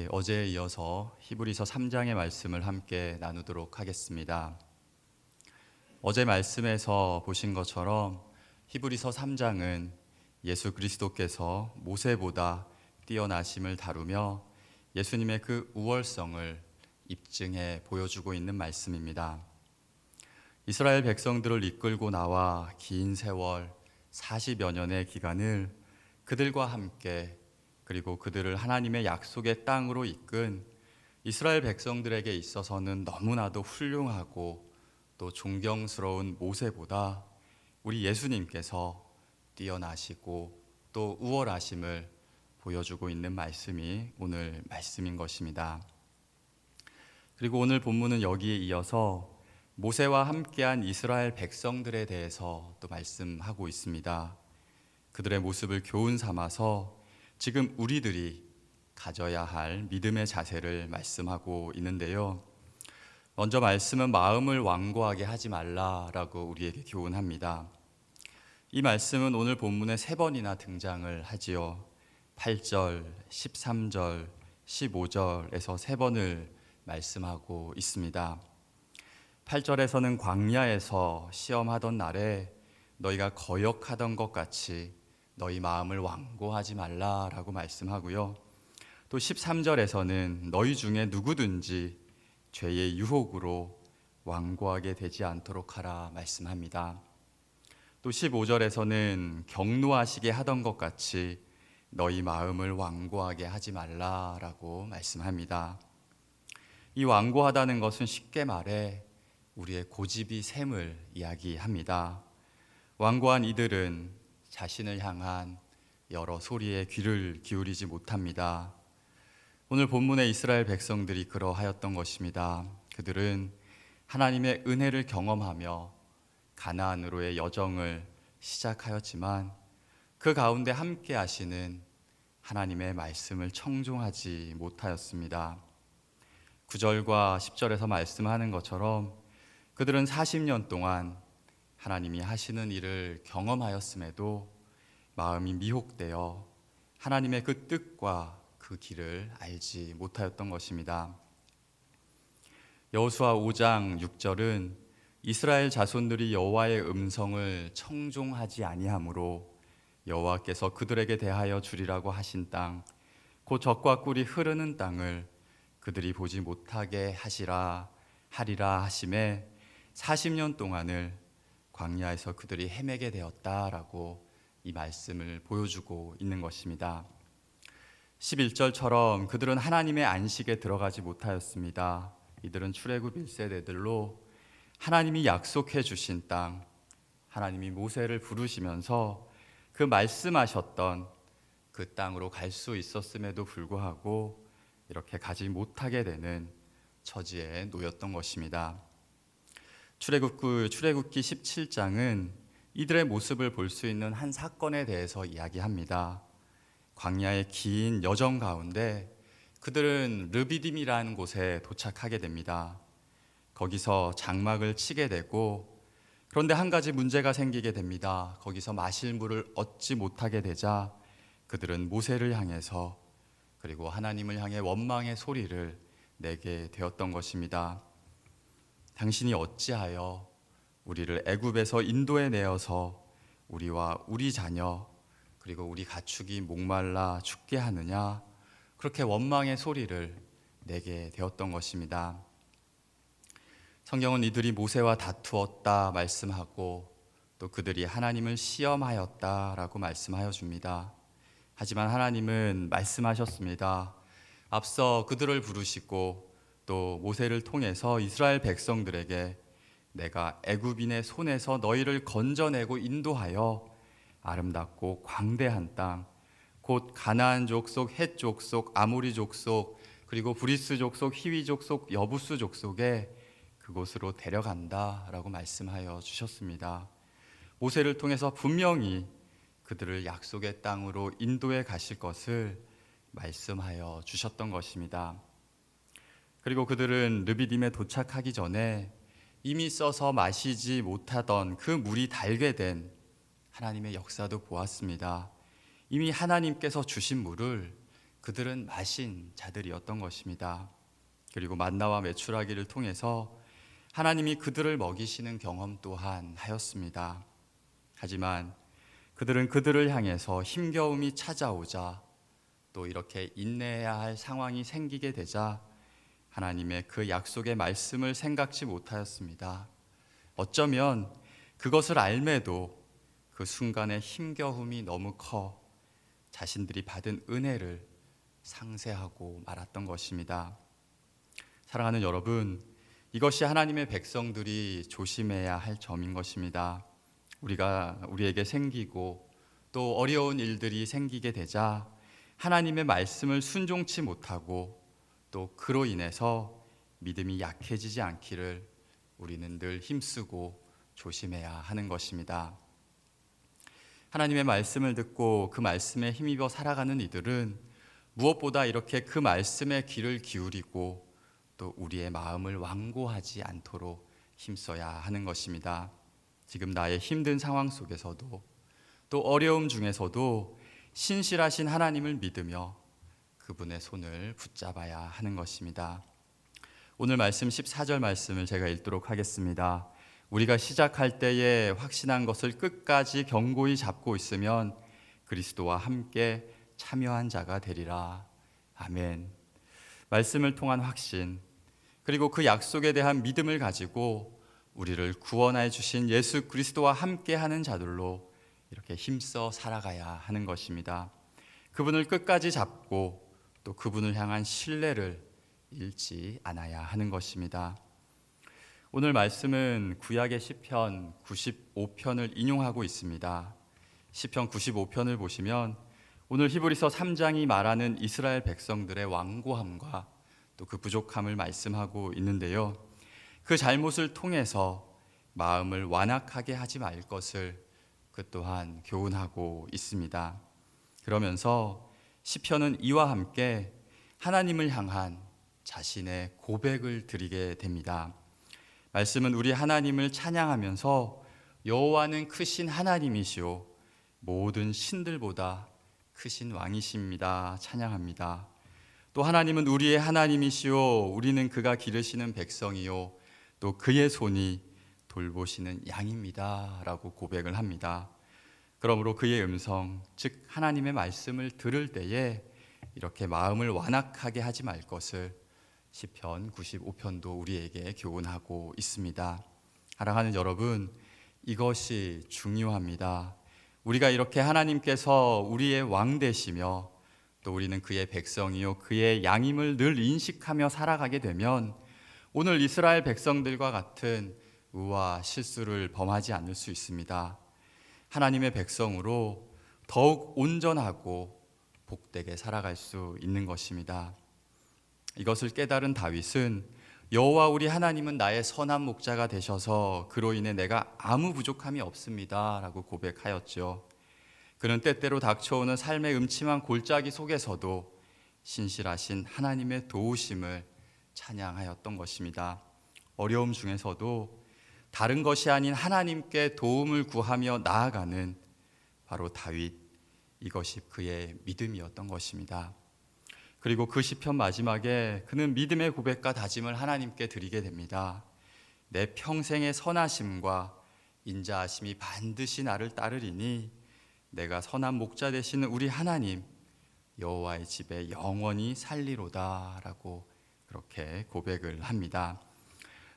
어제에 이어서 히브리서 3장의 말씀을 함께 나누도록 하겠습니다. 어제 말씀에서 보신 것처럼 히브리서 3장은 예수 그리스도께서 모세보다 뛰어나심을 다루며 예수님의 그 우월성을 입증해 보여주고 있는 말씀입니다. 이스라엘 백성들을 이끌고 나와 긴 세월 40여 년의 기간을 그들과 함께 그리고 그들을 하나님의 약속의 땅으로 이끈 이스라엘 백성들에게 있어서는 너무나도 훌륭하고 또 존경스러운 모세보다 우리 예수님께서 뛰어나시고 또 우월하심을 보여주고 있는 말씀이 오늘 말씀인 것입니다. 그리고 오늘 본문은 여기에 이어서 모세와 함께한 이스라엘 백성들에 대해서 또 말씀하고 있습니다. 그들의 모습을 교훈 삼아서 지금 우리들이 가져야 할 믿음의 자세를 말씀하고 있는데요. 먼저 말씀은 마음을 완고하게 하지 말라라고 우리에게 교훈합니다. 이 말씀은 오늘 본문에 3번이나 등장을 하지요. 8절, 13절, 15절에서 3번을 말씀하고 있습니다. 8절에서는 광야에서 시험하던 날에 너희가 거역하던 것 같이 너희 마음을 완고하지 말라라고 말씀하고요. 또 13절에서는 너희 중에 누구든지 죄의 유혹으로 완고하게 되지 않도록 하라 말씀합니다. 또 15절에서는 경노하시게 하던 것 같이 너희 마음을 완고하게 하지 말라라고 말씀합니다. 이 완고하다는 것은 쉽게 말해 우리의 고집이 샘을 이야기합니다. 완고한 이들은 자신을 향한 여러 소리에 귀를 기울이지 못합니다. 오늘 본문의 이스라엘 백성들이 그러하였던 것입니다. 그들은 하나님의 은혜를 경험하며 가나안으로의 여정을 시작하였지만 그 가운데 함께 하시는 하나님의 말씀을 청종하지 못하였습니다. 9절과 10절에서 말씀하는 것처럼 그들은 40년 동안 하나님이 하시는 일을 경험하였음에도 마음이 미혹되어 하나님의 그 뜻과 그 길을 알지 못하였던 것입니다. 여호수아 5장 6절은 이스라엘 자손들이 여호와의 음성을 청종하지 아니하므로 여호와께서 그들에게 대하여 주리라고 하신 땅, 곧 젖과 꿀이 흐르는 땅을 그들이 보지 못하게 하리라 하심에 40년 동안을 광야에서 그들이 헤매게 되었다라고 이 말씀을 보여주고 있는 것입니다. 11절처럼 그들은 하나님의 안식에 들어가지 못하였습니다. 이들은 출애굽 1세대들로 하나님이 약속해 주신 땅, 하나님이 모세를 부르시면서 그 말씀하셨던 그 땅으로 갈 수 있었음에도 불구하고 이렇게 가지 못하게 되는 처지에 놓였던 것입니다. 출애굽기 17장은 이들의 모습을 볼 수 있는 한 사건에 대해서 이야기합니다. 광야의 긴 여정 가운데 그들은 르비딤이라는 곳에 도착하게 됩니다. 거기서 장막을 치게 되고 그런데 한 가지 문제가 생기게 됩니다. 거기서 마실 물을 얻지 못하게 되자 그들은 모세를 향해서 그리고 하나님을 향해 원망의 소리를 내게 되었던 것입니다. 당신이 어찌하여 우리를 애굽에서 인도해 내어서 우리와 우리 자녀 그리고 우리 가축이 목말라 죽게 하느냐, 그렇게 원망의 소리를 내게 되었던 것입니다. 성경은 이들이 모세와 다투었다 말씀하고 또 그들이 하나님을 시험하였다라고 말씀하여 줍니다. 하지만 하나님은 말씀하셨습니다. 앞서 그들을 부르시고 또 모세를 통해서 이스라엘 백성들에게 내가 애굽인의 손에서 너희를 건져내고 인도하여 아름답고 광대한 땅, 곧 가나안 족속, 헷 족속, 아모리 족속, 그리고 브리스 족속, 히위 족속, 여부스 족속에 그곳으로 데려간다라고 말씀하여 주셨습니다. 모세를 통해서 분명히 그들을 약속의 땅으로 인도해 가실 것을 말씀하여 주셨던 것입니다. 그리고 그들은 르비딤에 도착하기 전에 이미 써서 마시지 못하던 그 물이 달게 된 하나님의 역사도 보았습니다. 이미 하나님께서 주신 물을 그들은 마신 자들이었던 것입니다. 그리고 만나와 메추라기를 통해서 하나님이 그들을 먹이시는 경험 또한 하였습니다. 하지만 그들은 그들을 향해서 힘겨움이 찾아오자 또 이렇게 인내해야 할 상황이 생기게 되자 하나님의 그 약속의 말씀을 생각지 못하였습니다. 어쩌면 그것을 알매도 그 순간의 힘겨움이 너무 커 자신들이 받은 은혜를 상쇄하고 말았던 것입니다. 사랑하는 여러분, 이것이 하나님의 백성들이 조심해야 할 점인 것입니다. 우리에게 생기고 또 어려운 일들이 생기게 되자 하나님의 말씀을 순종치 못하고 또 그로 인해서 믿음이 약해지지 않기를 우리는 늘 힘쓰고 조심해야 하는 것입니다. 하나님의 말씀을 듣고 그 말씀에 힘입어 살아가는 이들은 무엇보다 이렇게 그 말씀에 귀를 기울이고 또 우리의 마음을 완고하지 않도록 힘써야 하는 것입니다. 지금 나의 힘든 상황 속에서도 또 어려움 중에서도 신실하신 하나님을 믿으며 그분의 손을 붙잡아야 하는 것입니다. 오늘 말씀 14절 말씀을 제가 읽도록 하겠습니다. 우리가 시작할 때에 확신한 것을 끝까지 견고히 잡고 있으면 그리스도와 함께 참여한 자가 되리라. 아멘. 말씀을 통한 확신, 그리고 그 약속에 대한 믿음을 가지고 우리를 구원해 주신 예수 그리스도와 함께하는 자들로 이렇게 힘써 살아가야 하는 것입니다. 그분을 끝까지 잡고 또 그분을 향한 신뢰를 잃지 않아야 하는 것입니다. 오늘 말씀은 구약의 시편 95편을 인용하고 있습니다. 시편 95편을 보시면 오늘 히브리서 3장이 말하는 이스라엘 백성들의 완고함과 또 그 부족함을 말씀하고 있는데요. 그 잘못을 통해서 마음을 완악하게 하지 말 것을 그 또한 교훈하고 있습니다. 그러면서 시편은 이와 함께 하나님을 향한 자신의 고백을 드리게 됩니다. 말씀은 우리 하나님을 찬양하면서 여호와는 크신 하나님이시오 모든 신들보다 크신 왕이십니다. 찬양합니다. 또 하나님은 우리의 하나님이시오 우리는 그가 기르시는 백성이요 또 그의 손이 돌보시는 양입니다 라고 고백을 합니다. 그러므로 그의 음성, 즉 하나님의 말씀을 들을 때에 이렇게 마음을 완악하게 하지 말 것을 시편 95편도 우리에게 교훈하고 있습니다. 사랑하는 여러분, 이것이 중요합니다. 우리가 이렇게 하나님께서 우리의 왕 되시며 또 우리는 그의 백성이요 그의 양임을 늘 인식하며 살아가게 되면 오늘 이스라엘 백성들과 같은 의와 실수를 범하지 않을 수 있습니다. 하나님의 백성으로 더욱 온전하고 복되게 살아갈 수 있는 것입니다. 이것을 깨달은 다윗은 여호와 우리 하나님은 나의 선한 목자가 되셔서 그로 인해 내가 아무 부족함이 없습니다 라고 고백하였죠. 그는 때때로 닥쳐오는 삶의 음침한 골짜기 속에서도 신실하신 하나님의 도우심을 찬양하였던 것입니다. 어려움 중에서도 다른 것이 아닌 하나님께 도움을 구하며 나아가는 바로 다윗, 이것이 그의 믿음이었던 것입니다. 그리고 그 시편 마지막에 그는 믿음의 고백과 다짐을 하나님께 드리게 됩니다. 내 평생의 선하심과 인자하심이 반드시 나를 따르리니 내가 선한 목자 되시는 우리 하나님 여호와의 집에 영원히 살리로다 라고 그렇게 고백을 합니다.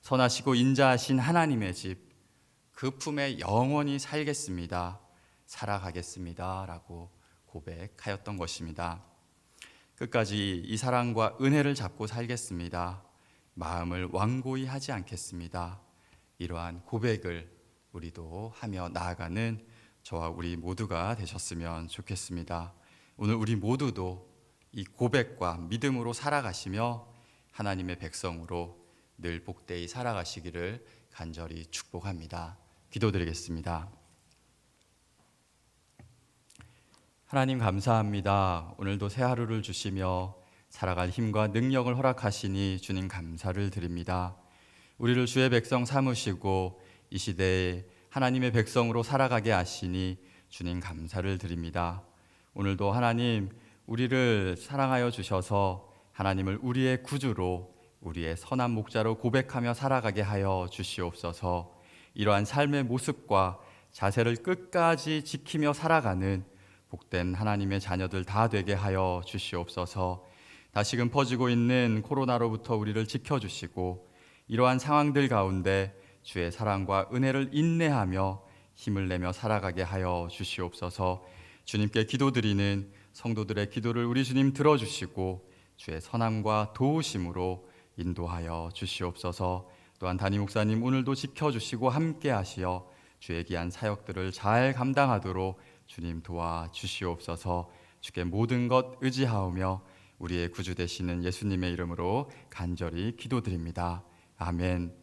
선하시고 인자하신 하나님의 집, 그 품에 영원히 살겠습니다. 살아가겠습니다 라고 고백하였던 것입니다. 끝까지 이 사랑과 은혜를 잡고 살겠습니다. 마음을 완고히 하지 않겠습니다. 이러한 고백을 우리도 하며 나아가는 저와 우리 모두가 되셨으면 좋겠습니다. 오늘 우리 모두도 이 고백과 믿음으로 살아가시며 하나님의 백성으로 늘 복되이 살아가시기를 간절히 축복합니다. 기도드리겠습니다. 하나님 감사합니다. 오늘도 새 하루를 주시며 살아갈 힘과 능력을 허락하시니 주님 감사를 드립니다. 우리를 주의 백성 삼으시고 이 시대에 하나님의 백성으로 살아가게 하시니 주님 감사를 드립니다. 오늘도 하나님 우리를 사랑하여 주셔서 하나님을 우리의 구주로, 우리의 선한 목자로 고백하며 살아가게 하여 주시옵소서. 이러한 삶의 모습과 자세를 끝까지 지키며 살아가는 복된 하나님의 자녀들 다 되게 하여 주시옵소서. 다시금 퍼지고 있는 코로나로부터 우리를 지켜주시고 이러한 상황들 가운데 주의 사랑과 은혜를 인내하며 힘을 내며 살아가게 하여 주시옵소서. 주님께 기도드리는 성도들의 기도를 우리 주님 들어주시고 주의 선함과 도우심으로 인도하여 주시옵소서. 또한 담임 목사님 오늘도 지켜주시고 함께 하시어 주의 귀한 사역들을 잘 감당하도록 주님 도와주시옵소서. 주께 모든 것 의지하오며 우리의 구주 되시는 예수님의 이름으로 간절히 기도드립니다. 아멘.